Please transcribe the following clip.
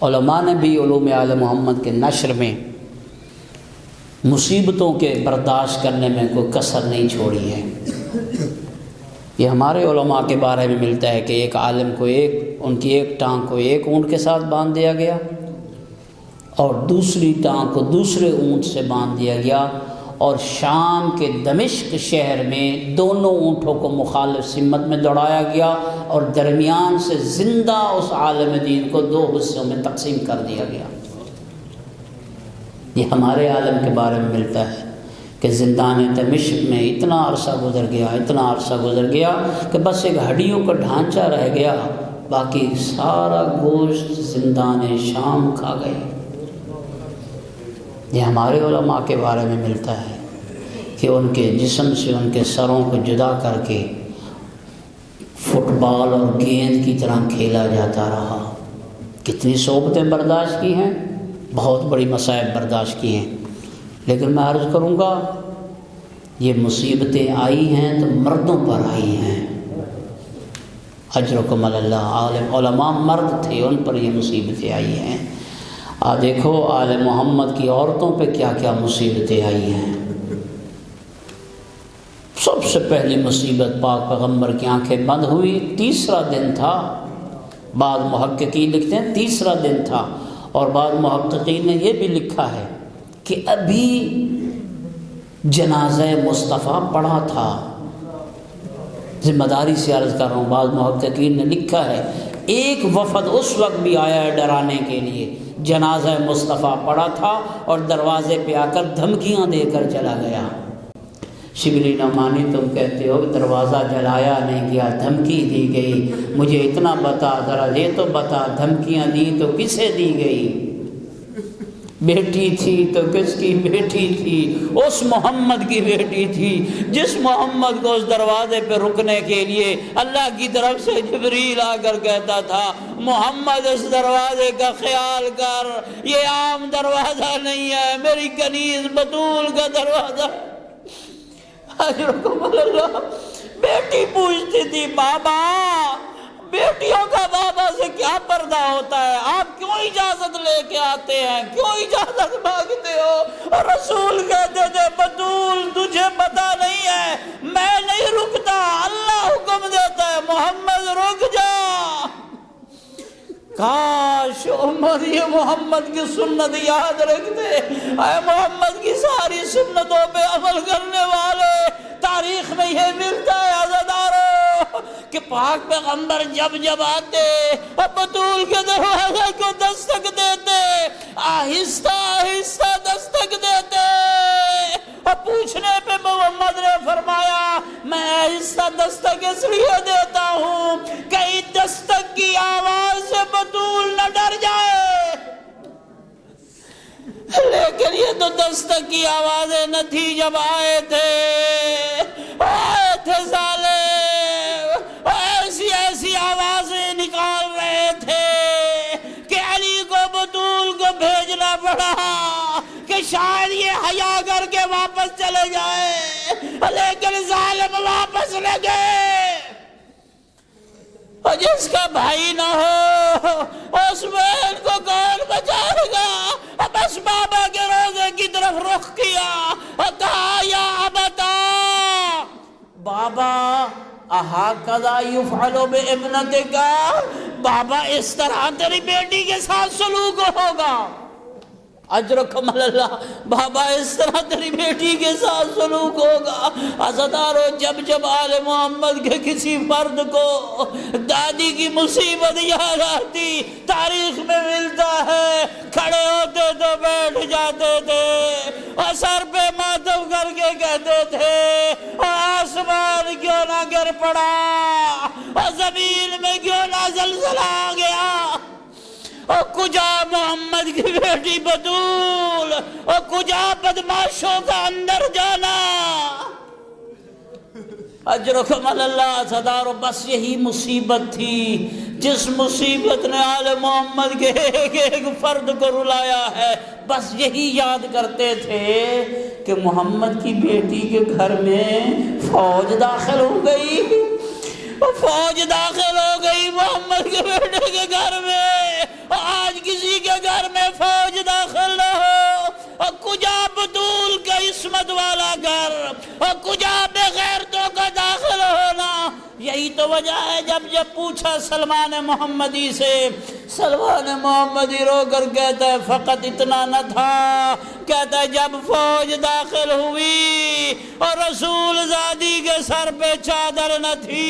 علماء نے بھی علوم آل محمد کے نشر میں مصیبتوں کے برداشت کرنے میں کوئی کسر نہیں چھوڑی ہے۔ یہ ہمارے علماء کے بارے میں ملتا ہے کہ ایک عالم کو ان کی ایک ٹانگ کو ایک اونٹ کے ساتھ باندھ دیا گیا اور دوسری ٹانگ کو دوسرے اونٹ سے باندھ دیا گیا، اور شام کے دمشق شہر میں دونوں اونٹوں کو مخالف سمت میں دوڑایا گیا اور درمیان سے زندہ اس عالم دین کو 2 حصوں میں تقسیم کر دیا گیا۔ یہ ہمارے عالم کے بارے میں ملتا ہے کہ زندان دمشق میں اتنا عرصہ گزر گیا کہ بس ایک ہڈیوں کا ڈھانچہ رہ گیا، باقی سارا گوشت زندان شام کھا گئے۔ یہ ہمارے علماء کے بارے میں ملتا ہے کہ ان کے جسم سے ان کے سروں کو جدا کر کے فٹ بال اور گیند کی طرح کھیلا جاتا رہا۔ کتنی صحبتیں برداشت کی ہیں، بہت بڑی مصائب برداشت کی ہیں، لیکن میں عرض کروں گا یہ مصیبتیں آئی ہیں تو مردوں پر آئی ہیں۔ اجرکم اللہ، علماء مرد تھے، ان پر یہ مصیبتیں آئی ہیں۔ دیکھو آل محمد کی عورتوں پہ کیا کیا مصیبتیں آئی ہیں۔ سب سے پہلی مصیبت پاک پیغمبر کی آنکھیں بند ہوئی، تیسرا دن تھا۔ بعض محققین لکھتے ہیں تیسرا دن تھا، اور بعض محققین نے یہ بھی لکھا ہے کہ ابھی جنازہ مصطفیٰ پڑا تھا۔ ذمہ داری سے عرض کر رہا ہوں، بعض محققین نے لکھا ہے ایک وفد اس وقت بھی آیا ہے ڈرانے کے لیے، جنازہ مصطفیٰ پڑا تھا اور دروازے پہ آ کر دھمکیاں دے کر چلا گیا۔ شبلی نعمانی تم کہتے ہو دروازہ جلایا نہیں گیا، دھمکی دی گئی، مجھے اتنا بتا، ذرا یہ تو بتا دھمکیاں دی تو کسے دی گئی؟ بیٹی تھی تو کس کی بیٹی تھی؟ اس محمد کی بیٹی تھی جس محمد کو اس دروازے پہ رکنے کے لیے اللہ کی طرف سے جبریل آ کر کہتا تھا محمد اس دروازے کا خیال کر، یہ عام دروازہ نہیں ہے، میری کنیز بطول کا دروازہ۔ اجرکم اللہ، بیٹی پوچھتی تھی بابا، بیٹیوں کا بابا سے کیا پردہ ہوتا ہے، آپ کیوں اجازت لے کے آتے ہیں، کیوں اجازت مانگتے ہو؟ اور رسول کہتے تھے بطول تجھے پتہ نہیں ہے، میں نہیں رکتا، اللہ حکم دیتا ہے محمد رک جا۔ کاش امت یہ محمد کی سنت یاد رکھتے، اے محمد کی ساری سنتوں پہ عمل کرنے والے۔ تاریخ میں یہ ملتا ہے عزادارو کہ پاک پیغمبر جب آتے اور بطول کے دروازے کو دستک دیتے، آہستہ آہستہ دستک دیتے، اور پوچھنے پہ محمد نے فرمایا میں آہستہ دستک اس لیے دیتا ہوں کہ دستک کی آواز سے بطول نہ ڈر جائے۔ لیکن یہ تو دستک کی آوازیں نہ تھی جب آئے تھے ظالم، ایسی آوازیں نکال رہے تھے کہ علی کو بطول کو بھیجنا پڑا کہ شاید یہ حیا کر کے واپس چلے جائے، لیکن ظالم واپس نہ گئے۔ اور جس کا بھائی نہ ہو اس بہن کو کون بچائے گا؟ بس بابا کے روزے کی طرف رخ کیا اور کہا یا ابتا، بابا اہکذا یفعل بابنتک، بابا اس طرح تیری بیٹی کے ساتھ سلوک ہوگا۔ اجرکم اللہ، بابا اس طرح تیری بیٹی کے ساتھ سلوک ہوگا۔ عزادارو جب آل محمد کے کسی فرد کو دادی کی مصیبت یاد آتی، تاریخ میں ملتا ہے کھڑے ہوتے تو بیٹھ جاتے تھے اور سر پہ ماتم کر کے کہتے تھے آسمان کیوں نہ گر پڑا اور زمین میں کیوں نہ زلزلہ آ گیا، اور کجا محمد کی بیٹی بطول، اور کجا بدماشوں کا اندر جانا۔ اجرکم اللہ صدارو، بس یہی مصیبت تھی جس مصیبت نے آل محمد کے ایک فرد کو رلایا ہے۔ بس یہی یاد کرتے تھے کہ محمد کی بیٹی کے گھر میں فوج داخل ہو گئی، فوج داخل ہو گئی محمد کے بیٹے کے گھر میں، آج کسی گھر میں فوج داخل نہ ہو، اور کجا بطول کا عصمت والا گھر، اور کجا بے غیرتوں کا داخل ہونا۔ یہی تو وجہ ہے جب پوچھا سلمان محمدی سے، سلمان محمدی رو کر کہتا ہے فقط اتنا نہ تھا، کہتا ہے جب فوج داخل ہوئی اور رسول زادی کے سر پہ چادر نہ تھی،